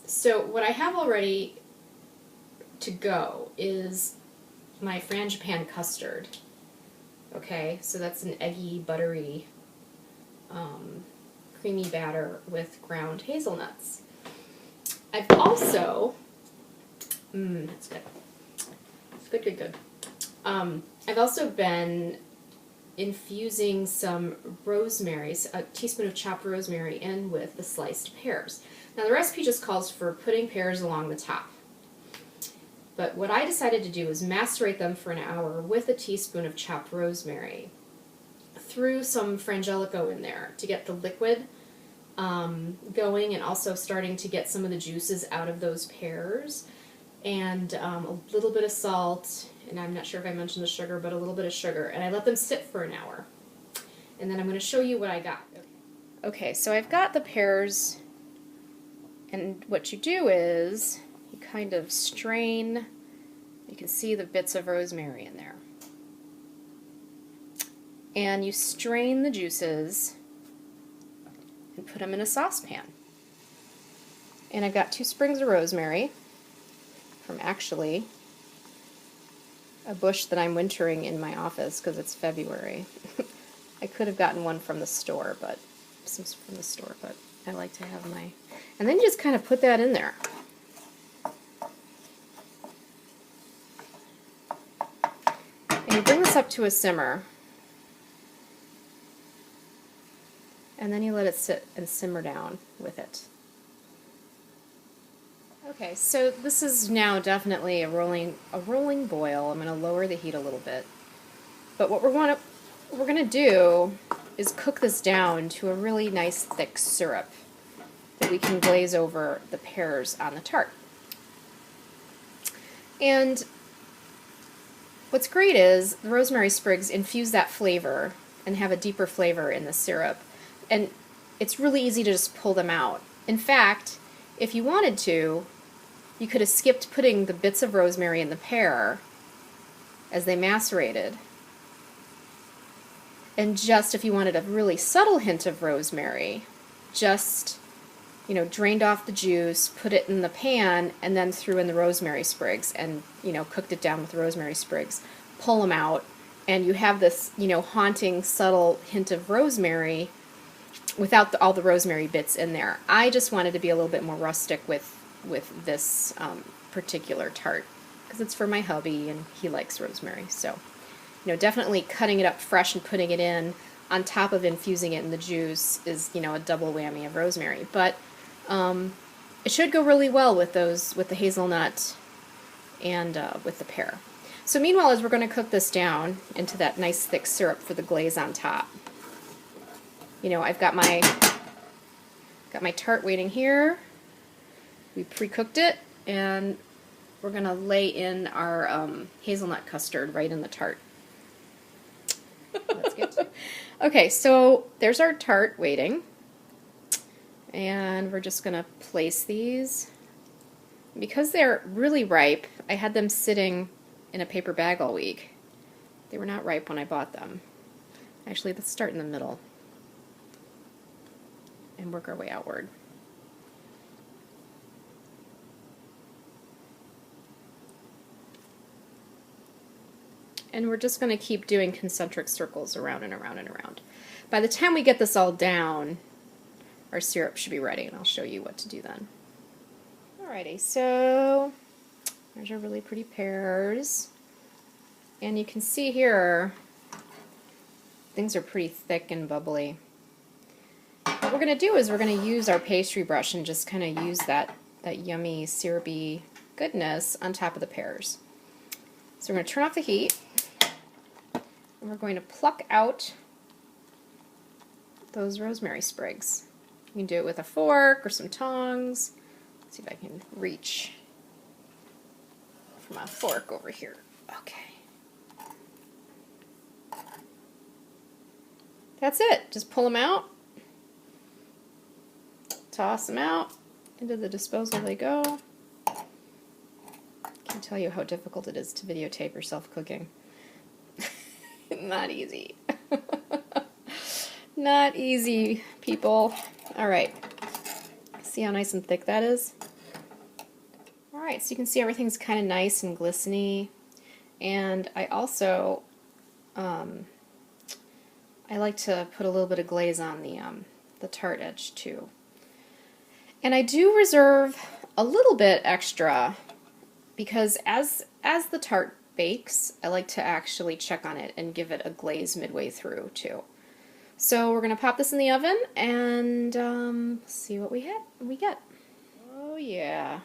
So what I have already to go is my frangipan custard. Okay, so that's an eggy, buttery, creamy batter with ground hazelnuts. I've also, that's good. It's good, good, good. I've also been infusing some rosemary, a teaspoon of chopped rosemary in with the sliced pears. Now the recipe just calls for putting pears along the top. But what I decided to do is macerate them for an hour with a teaspoon of chopped rosemary. Threw some frangelico in there to get the liquid going and also starting to get some of the juices out of those pears. And a little bit of salt, and I'm not sure if I mentioned the sugar, but a little bit of sugar. And I let them sit for an hour. And then I'm going to show you what I got. Okay, so I've got the pears, and what you do is you kind of strain. You can see the bits of rosemary in there. And you strain the juices and put them in a saucepan. And I've got 2 sprigs of rosemary from actually a bush that I'm wintering in my office because it's February. I could have gotten one from the store, but I like to have my... And then you just kind of put that in there. And you bring this up to a simmer. And then you let it sit and simmer down with it. Okay, so this is now definitely a rolling boil. I'm going to lower the heat a little bit. But what we're going to do is cook this down to a really nice thick syrup that we can glaze over the pears on the tart. And what's great is the rosemary sprigs infuse that flavor and have a deeper flavor in the syrup. And it's really easy to just pull them out. In fact, if you wanted to, you could have skipped putting the bits of rosemary in the pear as they macerated. And just if you wanted a really subtle hint of rosemary, just, drained off the juice, put it in the pan, and then threw in the rosemary sprigs and, cooked it down with the rosemary sprigs. Pull them out, and you have this, haunting, subtle hint of rosemary without all the rosemary bits in there. I just wanted to be a little bit more rustic with this particular tart because it's for my hubby and he likes rosemary. So, definitely cutting it up fresh and putting it in on top of infusing it in the juice is, a double whammy of rosemary. But it should go really well with the hazelnut and with the pear. So meanwhile, as we're going to cook this down into that nice thick syrup for the glaze on top, I've got my tart waiting here. We pre-cooked it, and we're going to lay in our hazelnut custard right in the tart. That's good. Okay, so there's our tart waiting, and we're just going to place these. Because they're really ripe, I had them sitting in a paper bag all week. They were not ripe when I bought them. Actually, let's start in the middle and work our way outward. And we're just going to keep doing concentric circles around and around and around. By the time we get this all down, our syrup should be ready, and I'll show you what to do then. Alrighty, so there's our really pretty pears. And you can see here, things are pretty thick and bubbly. What we're going to do is we're going to use our pastry brush and just kind of use that yummy syrupy goodness on top of the pears. So we're going to turn off the heat, and we're going to pluck out those rosemary sprigs. You can do it with a fork or some tongs. Let's see if I can reach for my fork over here. Okay. That's it. Just pull them out, toss them out, into the disposal they go. Can't tell you how difficult it is to videotape yourself cooking. Not easy. Not easy, people. Alright. See how nice and thick that is? Alright, so you can see everything's kind of nice and glistening. And I also, I like to put a little bit of glaze on the tart edge too. And I do reserve a little bit extra because as the tart bakes, I like to actually check on it and give it a glaze midway through too. So we're going to pop this in the oven and see what we get. Oh yeah.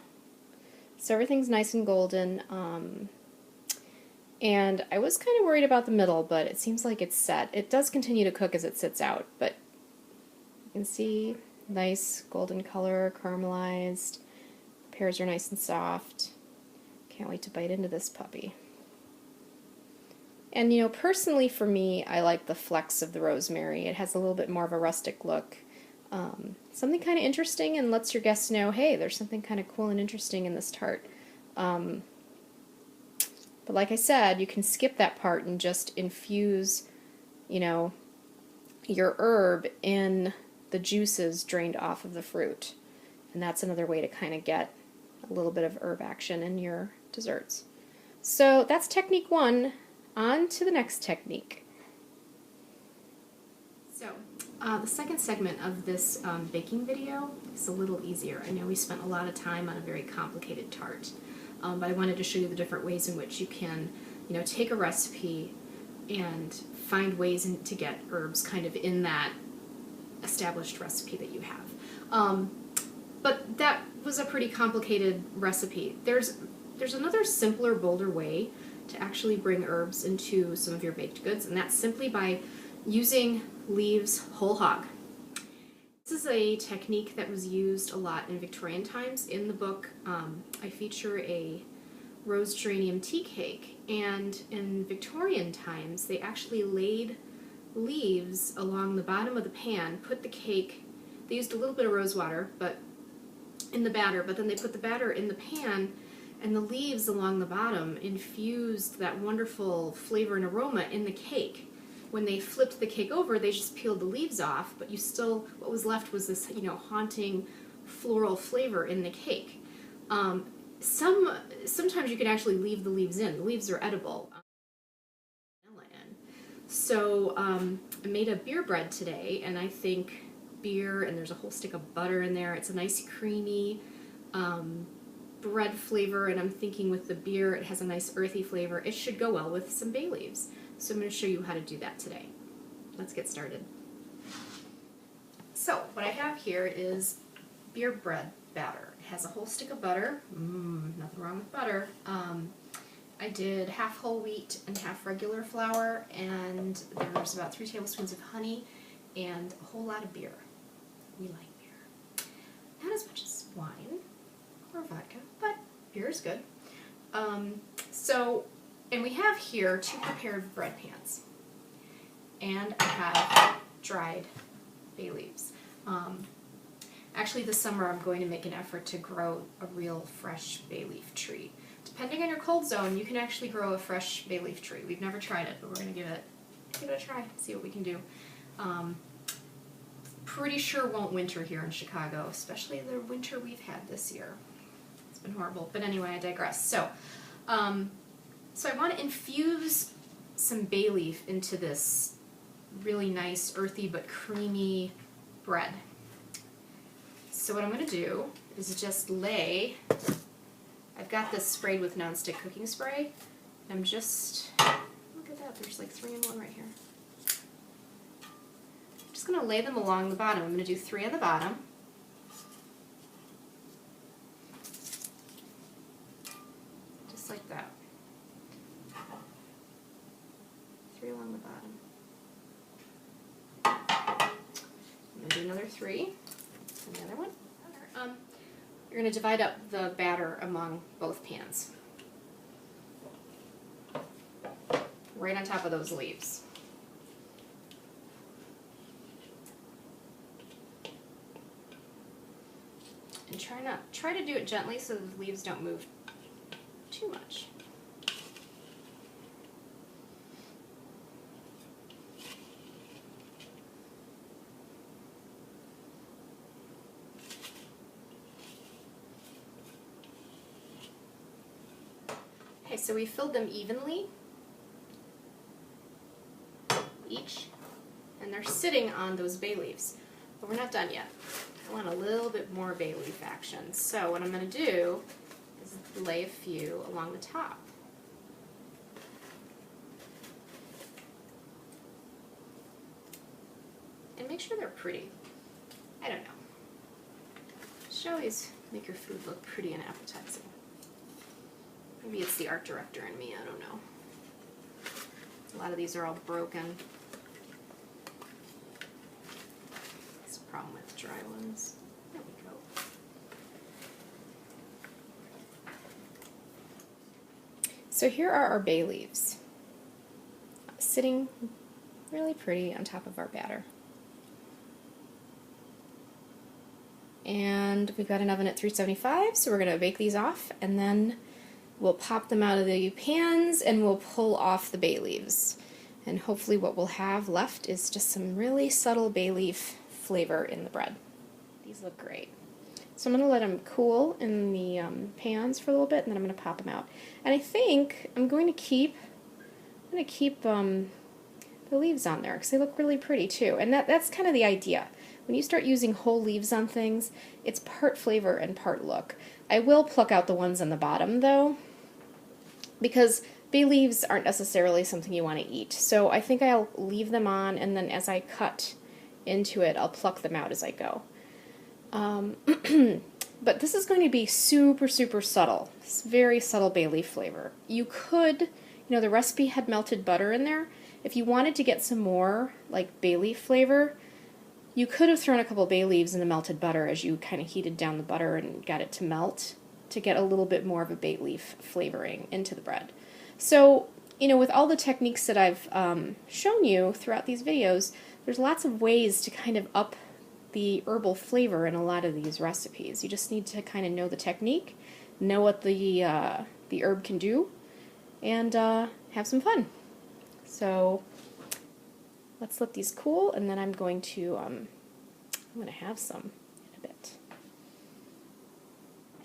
So everything's nice and golden. And I was kind of worried about the middle, but it seems like it's set. It does continue to cook as it sits out, but you can see nice golden color, caramelized. Pears are nice and soft. Can't wait to bite into this puppy. And you know, personally for me, I like the flecks of the rosemary. It has a little bit more of a rustic look. Something kind of interesting and lets your guests know, hey, there's something kind of cool and interesting in this tart. But like I said, you can skip that part and just infuse, you know, your herb in the juices drained off of the fruit. And that's another way to kind of get a little bit of herb action in your desserts. So that's technique one. On to the next technique. So the second segment of this baking video is a little easier. I know we spent a lot of time on a very complicated tart. But I wanted to show you the different ways in which you can, you know, take a recipe and find ways to get herbs kind of in that established recipe that you have. But that was a pretty complicated recipe. There's another simpler, bolder way to actually bring herbs into some of your baked goods, and that's simply by using leaves whole hog. This is a technique that was used a lot in Victorian times. In the book, I feature a rose geranium tea cake, and in Victorian times, they actually laid leaves along the bottom of the pan, put the cake, they used a little bit of rose water in the batter, but then they put the batter in the pan, and the leaves along the bottom infused that wonderful flavor and aroma in the cake. When they flipped the cake over, they just peeled the leaves off, but what was left was this, you know, haunting floral flavor in the cake. Sometimes you can actually leave the leaves in. The leaves are edible. So I made a beer bread today, and I think beer, and there's a whole stick of butter in there. It's a nice creamy bread flavor, and I'm thinking with the beer, it has a nice earthy flavor. It should go well with some bay leaves. So I'm going to show you how to do that today. Let's get started. So what I have here is beer bread batter. It has a whole stick of butter. Nothing wrong with butter. I did half whole wheat and half regular flour, and there's about 3 tablespoons of honey and a whole lot of beer. We like beer. Not as much as wine or vodka, but beer is good. And we have here 2 prepared bread pans, and I have dried bay leaves. Actually, this summer I'm going to make an effort to grow a real fresh bay leaf tree. Depending on your cold zone, you can actually grow a fresh bay leaf tree. We've never tried it, but we're going to give it a try, see what we can do. Pretty sure won't winter here in Chicago, especially the winter we've had this year. It's been horrible, but anyway, I digress. So I want to infuse some bay leaf into this really nice, earthy but creamy bread. So what I'm going to do is just I've got this sprayed with nonstick cooking spray. I'm just, look at that, there's like 3 in 1 right here. I'm just going to lay them along the bottom. I'm going to do 3 on the bottom. Just like that. 3 along the bottom. I'm going to do another 3 and the other one. You're going to divide up the batter among both pans. Right on top of those leaves. And try to do it gently so the leaves don't move too much. so we filled them evenly, each, and they're sitting on those bay leaves. But we're not done yet. I want a little bit more bay leaf action. So what I'm going to do is lay a few along the top. And make sure they're pretty. I don't know. Should always make your food look pretty and appetizing. Maybe it's the art director in me, I don't know. A lot of these are all broken. That's a problem with dry ones. There we go. So here are our bay leaves, sitting really pretty on top of our batter. And we've got an oven at 375, so we're going to bake these off, and then we'll pop them out of the pans and we'll pull off the bay leaves. And hopefully what we'll have left is just some really subtle bay leaf flavor in the bread. These look great. So I'm going to let them cool in the pans for a little bit, and then I'm going to pop them out. And I think I'm going to keep the leaves on there because they look really pretty too. And that's kind of the idea. When you start using whole leaves on things, it's part flavor and part look. I will pluck out the ones on the bottom though, because bay leaves aren't necessarily something you want to eat. So I think I'll leave them on, and then as I cut into it, I'll pluck them out as I go. But this is going to be super, super subtle. It's very subtle bay leaf flavor. You could, the recipe had melted butter in there. If you wanted to get some more like bay leaf flavor, you could have thrown a couple bay leaves in the melted butter as you kind of heated down the butter and got it to melt to get a little bit more of a bay leaf flavoring into the bread. So, with all the techniques that I've shown you throughout these videos, there's lots of ways to kind of up the herbal flavor in a lot of these recipes. You just need to kind of know the technique, know what the herb can do, and have some fun. So let's let these cool, and then I'm going to have some in a bit.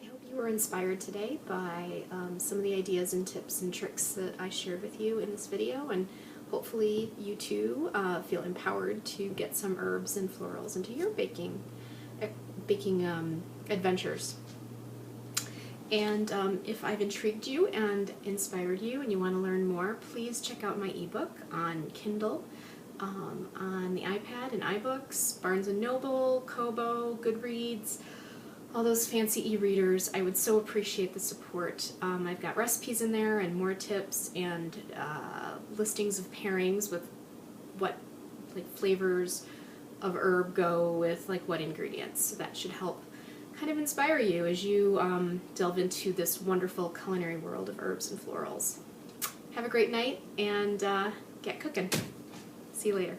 I hope you were inspired today by some of the ideas and tips and tricks that I shared with you in this video, and hopefully you too feel empowered to get some herbs and florals into your baking adventures. And if I've intrigued you and inspired you and you want to learn more, please check out my ebook on Kindle, on the iPad and iBooks, Barnes & Noble, Kobo, Goodreads, all those fancy e-readers. I would so appreciate the support. I've got recipes in there and more tips and listings of pairings with what flavors of herb go with what ingredients. So that should help kind of inspire you as you delve into this wonderful culinary world of herbs and florals. Have a great night and get cooking. See you later.